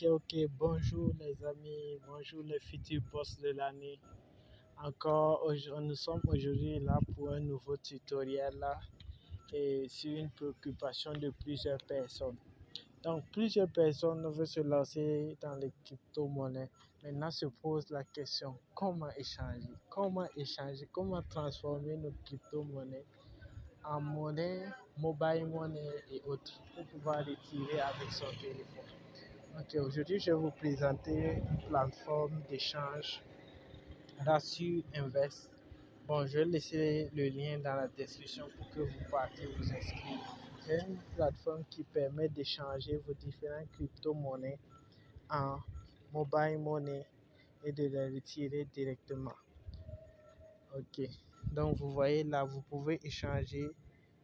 Ok, bonjour les amis, bonjour les futurs boss de l'année. Nous sommes aujourd'hui là pour un nouveau tutoriel là, et sur une préoccupation de plusieurs personnes. Donc, plusieurs personnes veulent se lancer dans les crypto-monnaies. Maintenant se pose la question, comment transformer nos crypto-monnaies en monnaie, mobile money et autres pour pouvoir retirer avec son téléphone. Ok, aujourd'hui, je vais vous présenter une plateforme d'échange Ratio Invest. Bon, je vais laisser le lien dans la description pour que vous partiez vous inscrire. C'est une plateforme qui permet d'échanger vos différentes crypto-monnaies en mobile money et de les retirer directement. Ok, donc vous voyez là, vous pouvez échanger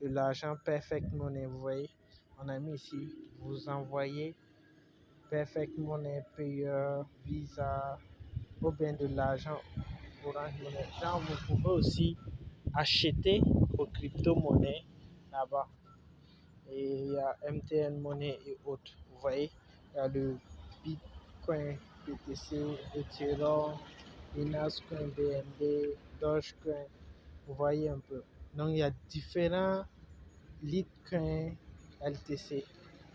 de l'argent Perfect Money. Vous voyez, on a mis ici, vous envoyez Perfect Money, Payer, Visa, ou bien de l'argent Orange Money. Genre, vous pouvez aussi acheter vos crypto-monnaies là-bas. Et il y a MTN Money et autres. Vous voyez, il y a le Bitcoin, BTC, Ethereum, Binance Coin, BNB, Dogecoin. Vous voyez un peu. Donc, il y a différents Litecoin, LTC.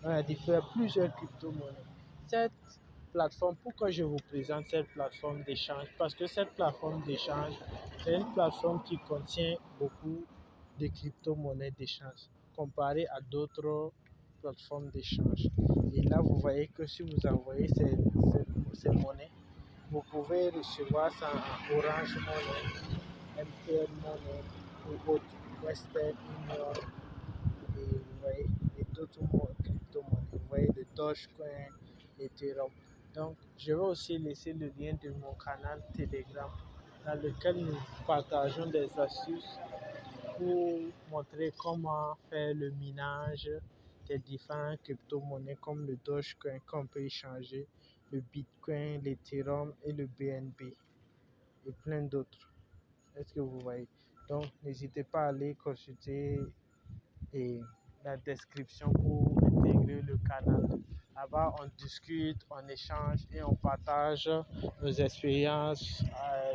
Donc, il y a plusieurs crypto-monnaies. Cette plateforme, pourquoi je vous présente cette plateforme d'échange? Parce que cette plateforme d'échange, c'est une plateforme qui contient beaucoup de crypto-monnaies d'échange comparé à d'autres plateformes d'échange. Et là, vous voyez que si vous envoyez ces monnaies, vous pouvez recevoir ça en Orange Money, MTN Money ou autre, Western Union, et vous voyez, et d'autres crypto-monnaies. Vous voyez le Dogecoin, Ethereum. Donc, je vais aussi laisser le lien de mon canal Telegram dans lequel nous partageons des astuces pour montrer comment faire le minage des différentes crypto-monnaies comme le Dogecoin qu'on peut échanger, le Bitcoin, l'Ethereum et le BNB et plein d'autres. Est-ce que vous voyez? Donc, n'hésitez pas à aller consulter et la description pour intégrer le canal. Là-bas, on discute, on échange et on partage nos expériences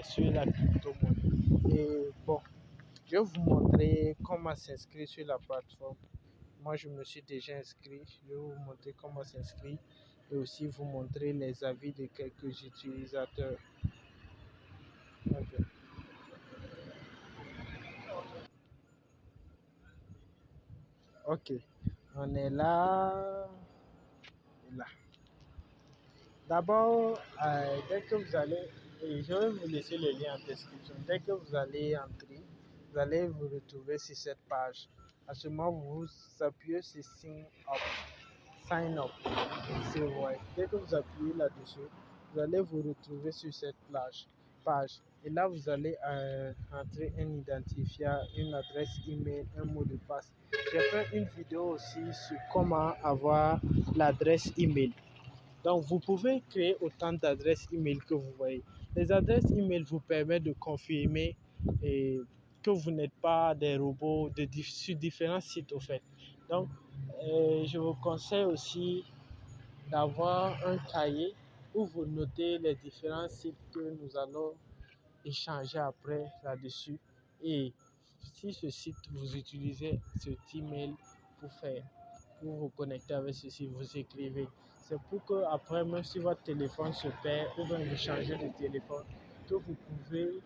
sur la crypto-monnaie. Et bon, je vais vous montrer comment s'inscrire sur la plateforme. Moi, je me suis déjà inscrit. Je vais vous montrer comment s'inscrire et aussi vous montrer les avis de quelques utilisateurs. Ok. Ok. On est là. Et là. D'abord, dès que vous allez, et je vais vous laisser le lien en description, dès que vous allez entrer, vous allez vous retrouver sur cette page. À ce moment, vous appuyez sur Sign Up. Ouais. Dès que vous appuyez là-dessus, vous allez vous retrouver sur cette page. Et là, vous allez entrer un identifiant, une adresse email, un mot de passe. J'ai fait une vidéo aussi sur comment avoir l'adresse email. Donc, vous pouvez créer autant d'adresses email que vous voyez. Les adresses email vous permettent de confirmer que vous n'êtes pas des robots sur différents sites au fait. Donc, je vous conseille aussi d'avoir un cahier où vous notez les différents sites que nous allons échanger après là-dessus. Et si ce site, vous utilisez cet email pour vous connecter avec ceci, vous écrivez. C'est pour que après, même si votre téléphone se perd ou bien vous changez de téléphone, que vous pouvez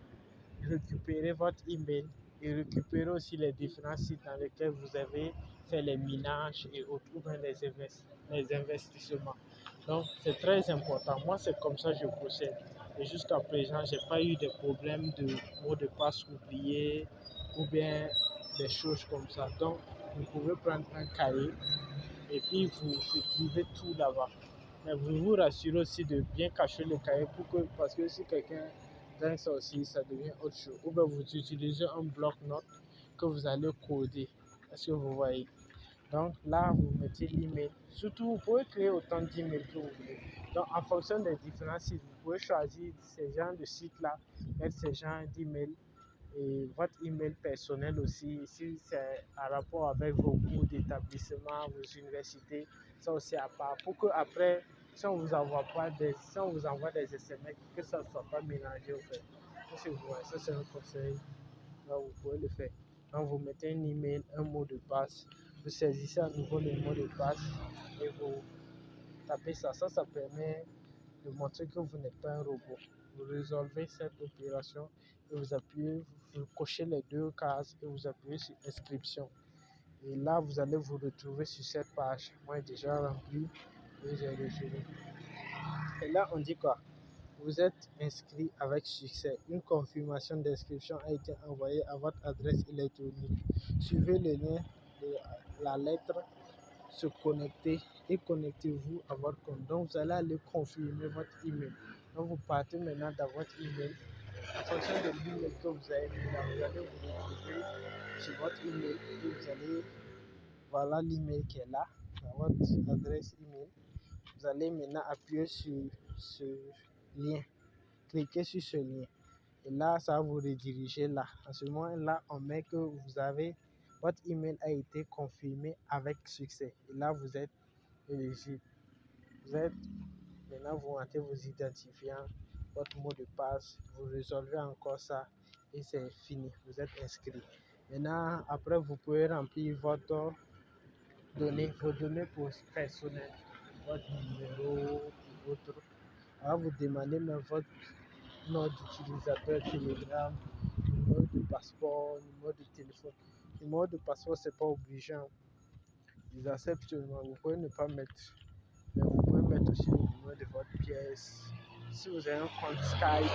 récupérer votre email et récupérer aussi les différents sites dans lesquels vous avez fait les minages et autres, ou bien les investissements. Donc, c'est très important. Moi, c'est comme ça que je procède. Et jusqu'à présent, je n'ai pas eu de problème de mot de passe oublié ou bien des choses comme ça. Donc, vous pouvez prendre un cahier et puis vous écrivez tout là-bas. Mais vous vous rassurez aussi de bien cacher le cahier parce que si quelqu'un gagne ça aussi, ça devient autre chose. Ou bien vous utilisez un bloc-notes que vous allez coder. Est-ce que vous voyez? Donc là, vous mettez l'email. Surtout, vous pouvez créer autant d'emails que vous voulez. Donc en fonction des différents sites, vous pouvez choisir ces genres de sites-là, mettre ces genres d'emails et votre email personnel aussi, si c'est en rapport avec vos cours d'établissement, vos universités, ça aussi à part. Pour que après, si on vous envoie des SMS, que ça ne soit pas mélangé au fait. Chez vous, ça c'est un conseil. Là, vous pouvez le faire. Quand vous mettez un email, un mot de passe, vous saisissez à nouveau le mot de passe et vous tapez ça. Ça permet de montrer que vous n'êtes pas un robot. Vous résolvez cette opération et vous appuyez, vous cochez les deux cases et vous appuyez sur inscription. Et là, vous allez vous retrouver sur cette page. Moi, j'ai déjà rempli et j'ai résolu. Et là, on dit quoi? Vous êtes inscrit avec succès. Une confirmation d'inscription a été envoyée à votre adresse électronique. Suivez le lien de la lettre, se connecter et connectez-vous à votre compte. Donc, vous allez aller confirmer votre email. Donc, vous partez maintenant dans votre email. En fonction de l'email que vous avez mis là, vous allez vous retrouver sur votre email et vous allez, voilà l'email qui est là, dans votre adresse email. Vous allez maintenant appuyer sur ce lien. Cliquez sur ce lien. Et là, ça va vous rediriger là. À ce moment-là, on met que votre email a été confirmé avec succès. Et là, vous êtes éligible. Maintenant, vous rentrez vos identifiants, votre mot de passe, vous résolvez encore ça et c'est fini. Vous êtes inscrit. Maintenant, après, vous pouvez remplir vos données personnelles, votre numéro et autres. Alors, vous demandez même votre nom d'utilisateur Telegram, numéro de passeport, numéro de téléphone. Numéro de passeport, c'est pas obligeant. Ils acceptent seulement. Vous pouvez ne pas mettre. Mais vous pouvez mettre aussi le numéro de votre pièce. Si vous avez un compte Skype,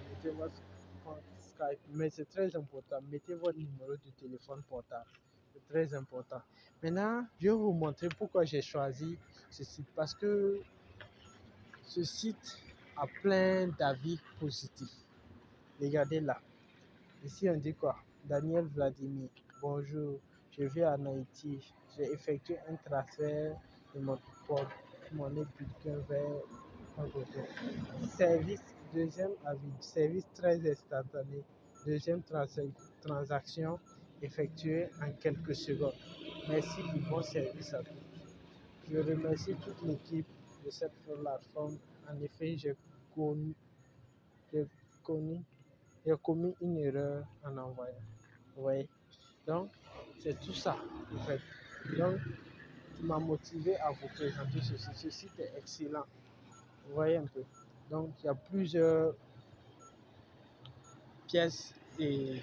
mettez votre compte Skype. Mais c'est très important. Mettez votre numéro de téléphone portable. C'est très important. Maintenant, je vais vous montrer pourquoi j'ai choisi ce site. Parce que ce site a plein d'avis positifs. Regardez là. Ici, on dit quoi? Daniel Vladimir. Bonjour, je vis en Haïti. J'ai effectué un transfert de mon porte-monnaie Bitcoin vers un côté. Service, deuxième avis. Service très instantané. Deuxième transaction effectuée en quelques secondes. Merci du bon service à tous. Je remercie toute l'équipe de cette plateforme. En effet, j'ai connu j'ai commis une erreur en envoyant. Oui. Donc, c'est tout ça, en fait. Donc, qui m'a motivé à vous présenter ceci. Ce site est excellent. Vous voyez un peu. Donc, il y a plusieurs pièces de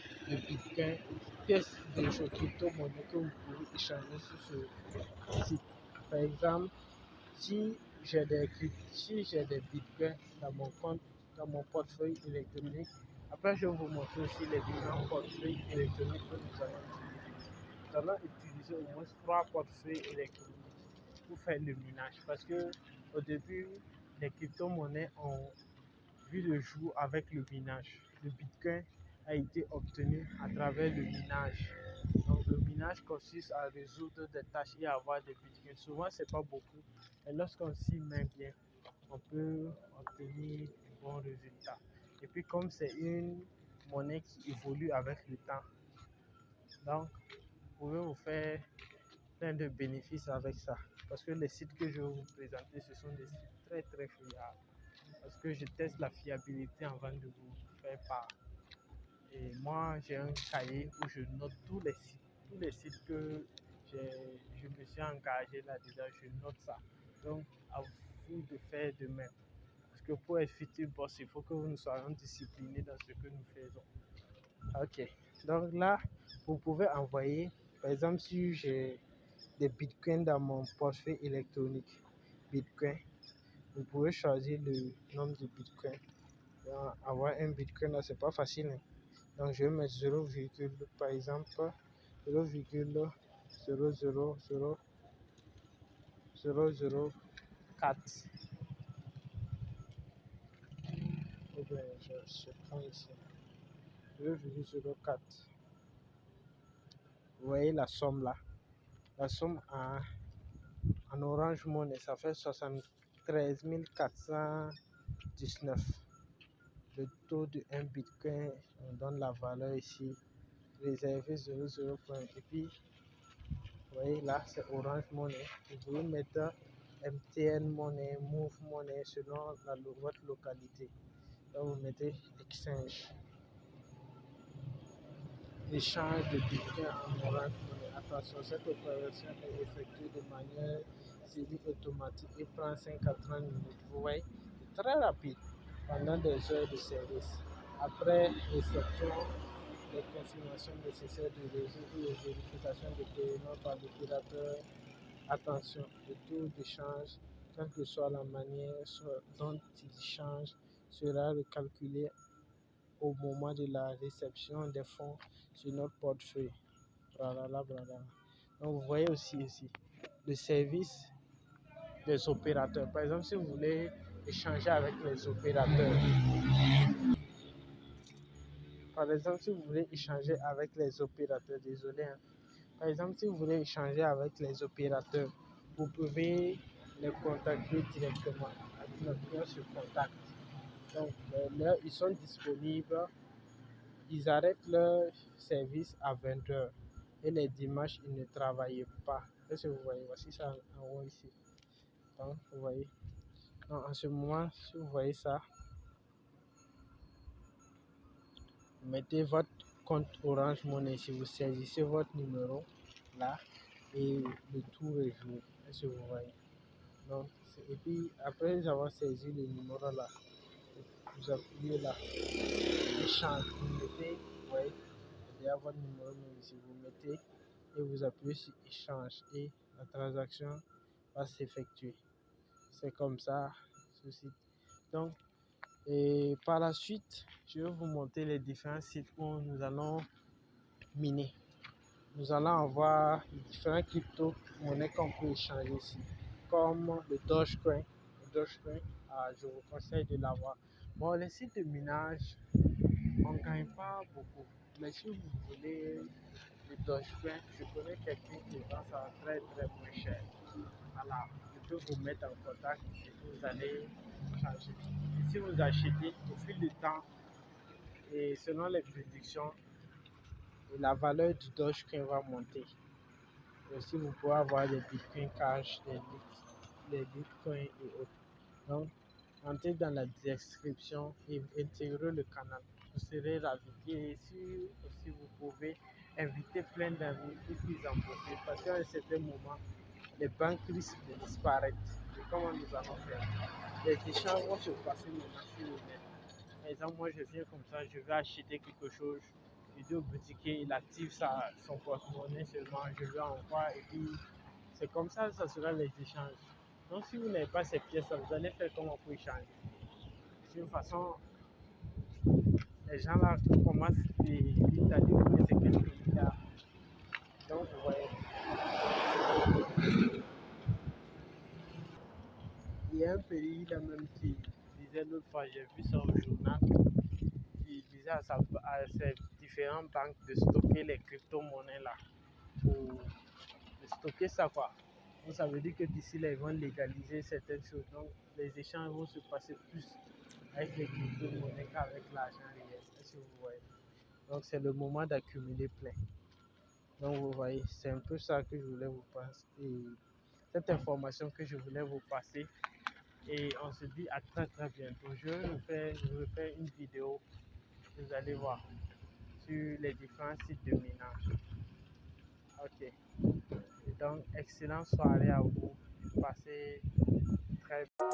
Bitcoin, pièces de crypto-monnaie que vous pouvez échanger sur ce site. Par exemple, si j'ai des Bitcoins dans mon compte, dans mon portefeuille électronique, après je vais vous montrer aussi les différents portefeuilles électroniques que nous allons utiliser. Nous allons utiliser au moins 3 portefeuilles électroniques pour faire le minage. Parce que au début, les crypto-monnaies ont vu le jour avec le minage. Le Bitcoin a été obtenu à travers le minage. Donc le minage consiste à résoudre des tâches et avoir des bitcoins. Souvent, c'est pas beaucoup. Et lorsqu'on s'y met bien, on peut obtenir de bons résultats. Et puis comme c'est une monnaie qui évolue avec le temps, donc vous pouvez vous faire plein de bénéfices avec ça. Parce que les sites que je vais vous présenter, ce sont des sites très très fiables. Parce que je teste la fiabilité avant de vous faire part. Et moi, j'ai un cahier où je note tous les sites que je me suis engagé là-dedans, je note ça. Donc, à vous de faire de même. Parce que pour être futur boss, il faut que nous soyons disciplinés dans ce que nous faisons. Ok. Donc là, vous pouvez envoyer, par exemple, si j'ai des bitcoins dans mon portefeuille électronique, bitcoin, vous pouvez choisir le nombre de bitcoins. Avoir un bitcoin là, c'est pas facile, hein. Donc je vais mettre 0, par exemple 0,0000004. Ou bien je prends ici 0,04. Vous voyez la somme là. La somme en Orange Money, ça fait 73 419. Le taux de 1 bitcoin, on donne la valeur ici. Réservé 00. Et puis, vous voyez là, c'est Orange Money. Vous pouvez mettre MTN Money, Move Money selon votre localité. Donc vous mettez Exchange. Échange de Bitcoin en Orange Money. Attention, cette opération est effectuée de manière semi-automatique et prend 5 à 30 minutes. Vous voyez, c'est très rapide pendant des heures de service. Après réception des confirmations nécessaires de réseau et les vérifications de paiement par l'opérateur, attention, le taux d'échange, quelle que soit la manière dont il change, sera recalculé au moment de la réception des fonds sur notre portefeuille. Blablabla, blablabla. Donc vous voyez aussi ici le service des opérateurs. Par exemple, si vous voulez échanger avec les opérateurs, par exemple, si vous voulez échanger avec les opérateurs, désolé, hein. Par exemple, si vous voulez échanger avec les opérateurs, vous pouvez les contacter directement. Appuyez sur contact. Donc, là, ils sont disponibles. Ils arrêtent leur service à 20h et les dimanches, ils ne travaillent pas. Est-ce que vous voyez? Voici ça en haut ici. Donc, vous voyez. Donc, en ce moment, si vous voyez ça, vous mettez votre compte Orange Money si vous saisissez votre numéro là et le tour est joué. Est-ce que vous voyez? Donc, et puis après avoir saisi le numéro là, vous appuyez là, échange, vous mettez, vous voyez, il y a votre numéro même ici, vous mettez et vous appuyez sur échange et la transaction va s'effectuer. C'est comme ça, ceci. Donc, et par la suite, je vais vous montrer les différents sites où nous allons miner. Nous allons avoir différents crypto-monnaies qu'on peut échanger ici, comme le Dogecoin. Le Dogecoin, je vous conseille de l'avoir. Bon, les sites de minage, on ne gagne pas beaucoup. Mais si vous voulez le Dogecoin, je connais quelqu'un qui vend ça très très moins cher. Voilà, je peux vous mettre en contact et vous allez changer. Et si vous achetez au fil du temps et selon les prédictions, la valeur du Dogecoin va monter. Et aussi, vous pouvez avoir des Bitcoin Cash, des Bitcoins et autres. Donc, entrez dans la description et intégrez le canal. Vous serez ravis. Et si aussi vous pouvez inviter plein d'amis pour qu'ils en profitent. Parce qu'à un certain moment, les banques risquent de disparaître. Et comment nous allons faire? Les échanges vont se passer maintenant sur le net. Par exemple, moi je viens comme ça, je vais acheter quelque chose. Je dis au boutiquier, il active son porte-monnaie seulement, je lui envoie et puis c'est comme ça, ça sera les échanges. Donc si vous n'avez pas ces pièces, vous allez faire comment pour échanger? De toute façon, les gens là commencent vite à dire que c'est quelques milliards. Donc vous voyez, il y a un pays là même qui disait l'autre fois, j'ai vu ça au journal, qui disait à ses différentes banques de stocker les crypto-monnaies là pour stocker ça quoi. Donc ça veut dire que d'ici là, ils vont légaliser certaines choses. Donc les échanges vont se passer plus avec les crypto-monnaies qu'avec l'argent réel. Est-ce que vous voyez? Donc c'est le moment d'accumuler plein. Donc vous voyez, c'est un peu ça que je voulais vous passer. Et cette information que je voulais vous passer. Et on se dit à très très bientôt. Je vais vous faire une vidéo, vous allez voir, sur les différents sites de minage. Ok. Et donc, excellente soirée à vous. Passez très bien.